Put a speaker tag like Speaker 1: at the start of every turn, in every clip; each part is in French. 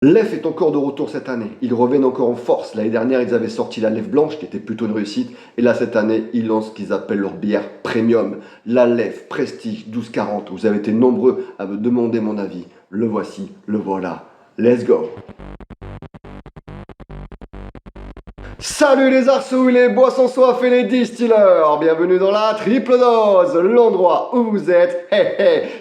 Speaker 1: L'EF est encore de retour cette année. Ils reviennent encore en force. L'année dernière, ils avaient sorti la Lef blanche, qui était plutôt une réussite. Et là, cette année, ils lancent ce qu'ils appellent leur bière premium. La Lef Prestige 1240. Vous avez été nombreux à me demander mon avis. Le voici, le voilà. Let's go! Salut les arceaux, les boissons soif et les distilleurs. Bienvenue dans la triple dose, l'endroit où vous êtes,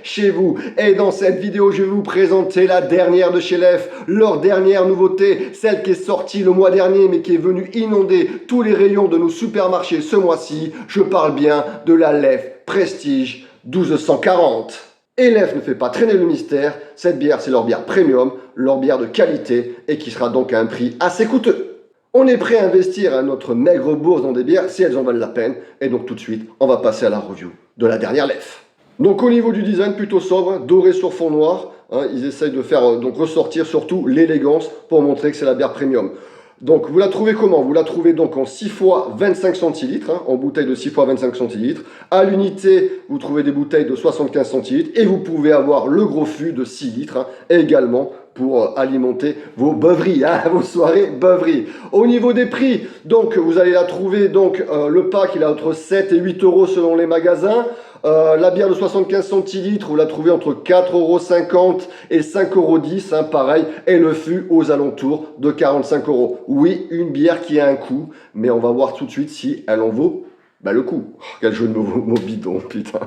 Speaker 1: chez vous. Et dans cette vidéo, je vais vous présenter la dernière de chez Lef, leur dernière nouveauté, celle qui est sortie le mois dernier mais qui est venue inonder tous les rayons de nos supermarchés ce mois-ci. Je parle bien de la Lef Prestige 1240. Et Lef ne fait pas traîner le mystère, cette bière c'est leur bière premium, leur bière de qualité et qui sera donc à un prix assez coûteux. On est prêt à investir à notre maigre bourse dans des bières si elles en valent la peine. Et donc tout de suite, on va passer à la review de la dernière Lef. Donc au niveau du design, plutôt sobre, doré sur fond noir. Ils essayent de faire donc ressortir surtout l'élégance pour montrer que c'est la bière premium. Donc vous la trouvez comment? Vous la trouvez donc en 6 fois 25 centilitres, en bouteille de 6 fois 25 centilitres. À l'unité, vous trouvez des bouteilles de 75 centilitres et vous pouvez avoir le gros fût de 6 litres également pour alimenter vos beuveries, vos soirées beuveries. Au niveau des prix, donc vous allez la trouver, donc le pack il est entre 7 et 8 euros selon les magasins. La bière de 75 centilitres, vous la trouvez entre 4,50 € et 5,10 €, pareil, et le fût aux alentours de 45 €. Oui, une bière qui a un coût, mais on va voir tout de suite si elle en vaut le coup. Oh, quel jeu de mots bidon, putain.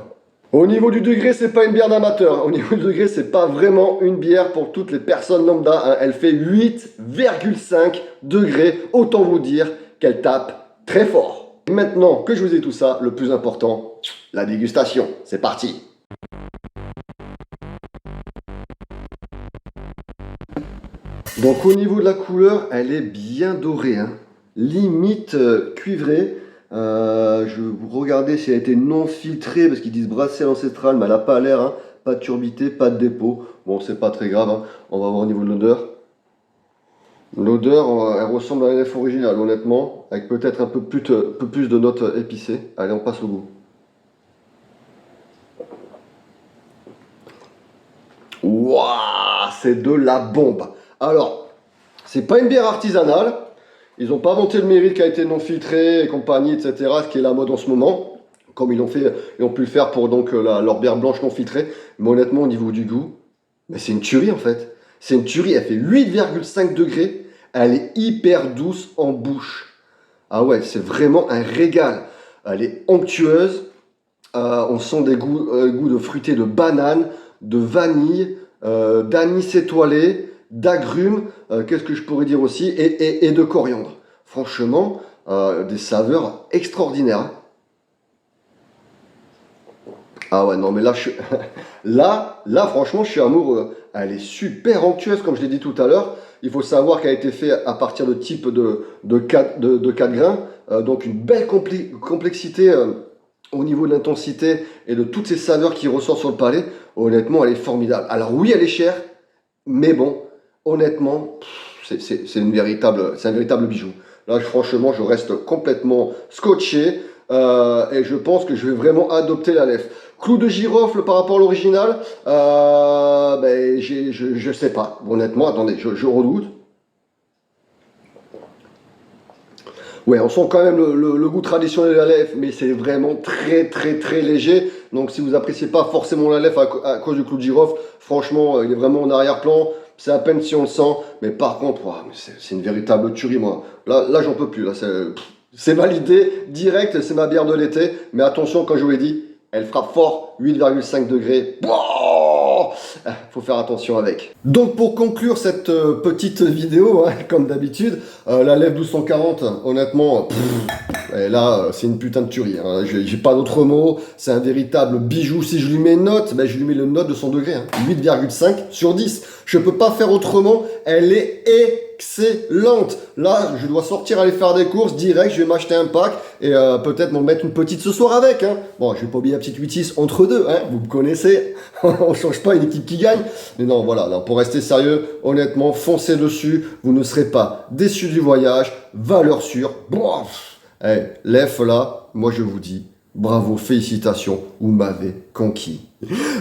Speaker 1: Au niveau du degré, c'est pas une bière d'amateur. Au niveau du degré, c'est pas vraiment une bière pour toutes les personnes lambda. Elle fait 8,5 degrés. Autant vous dire qu'elle tape très fort. Et maintenant que je vous ai tout ça, le plus important, la dégustation. C'est parti. Donc au niveau de la couleur, elle est bien dorée. Limite cuivrée. Vous regardez si elle a été non filtrée parce qu'ils disent brassée à l'ancestrale, mais elle n'a pas l'air, pas de turbidité, pas de dépôt. Bon, c'est pas très grave, on va voir au niveau de l'odeur. L'odeur, elle ressemble à la Lef originale, honnêtement, avec peut-être un peu plus de notes épicées. Allez, on passe au goût. Waouh, c'est de la bombe. Alors, c'est pas une bière artisanale. Ils n'ont pas inventé le mérite qui a été non filtré et compagnie, etc., ce qui est la mode en ce moment, comme ils ont pu le faire pour donc leur bière blanche non filtrée. Mais honnêtement, au niveau du goût, c'est une tuerie en fait. C'est une tuerie, elle fait 8,5 degrés, elle est hyper douce en bouche. Ah ouais, c'est vraiment un régal. Elle est onctueuse, on sent des goûts de fruité de banane, de vanille, d'anis étoilé, d'agrumes, qu'est-ce que je pourrais dire aussi, et de coriandre. Franchement, des saveurs extraordinaires. Ah ouais, non mais là, là franchement, je suis amoureux. Elle est super onctueuse, comme je l'ai dit tout à l'heure. Il faut savoir qu'elle a été faite à partir de type de 4 grains. Donc une belle complexité au niveau de l'intensité et de toutes ces saveurs qui ressortent sur le palais. Honnêtement, elle est formidable. Alors oui, elle est chère, mais bon, honnêtement, c'est un véritable bijou. Là, franchement, je reste complètement scotché et je pense que je vais vraiment adopter la Lef. Clou de girofle par rapport à l'original, je sais pas. Honnêtement, attendez, je redoute. Ouais, on sent quand même le goût traditionnel de la Lef, mais c'est vraiment très léger. Donc si vous appréciez pas forcément la Lef à cause du clou de girofle, franchement, il est vraiment en arrière-plan. C'est à peine si on le sent, mais par contre, wow, c'est une véritable tuerie, moi. Là j'en peux plus. Là, c'est validé, direct, c'est ma bière de l'été. Mais attention, quand je vous l'ai dit, elle frappe fort, 8,5 degrés. Faut faire attention avec. Donc pour conclure cette petite vidéo, comme d'habitude, la Lef 1240, honnêtement, là c'est une putain de tuerie. J'ai pas d'autre mot, c'est un véritable bijou. Si je lui mets une note, je lui mets le note de son degré, 8,5 sur 10. Je peux pas faire autrement, elle est excellente. Là, je dois sortir aller faire des courses direct, je vais m'acheter un pack et peut-être m'en mettre une petite ce soir avec. Bon, je vais pas oublier la petite 8-6 entre deux, vous me connaissez. On change pas une équipe qui gagne. Mais non, voilà, là, pour rester sérieux, honnêtement, foncez dessus. Vous ne serez pas déçus du voyage. Valeur sûre. Lef là, moi je vous dis, Bravo, félicitations, vous m'avez conquis.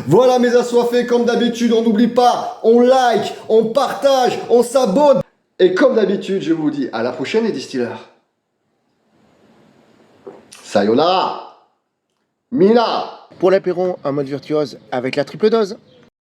Speaker 1: Voilà mes assoiffés, comme d'habitude, on n'oublie pas, on like, on partage, on s'abonne. Et comme d'habitude, je vous dis à la prochaine les distilleurs. Sayonara, Mina.
Speaker 2: Pour l'apéro, un mode virtuose avec la triple dose.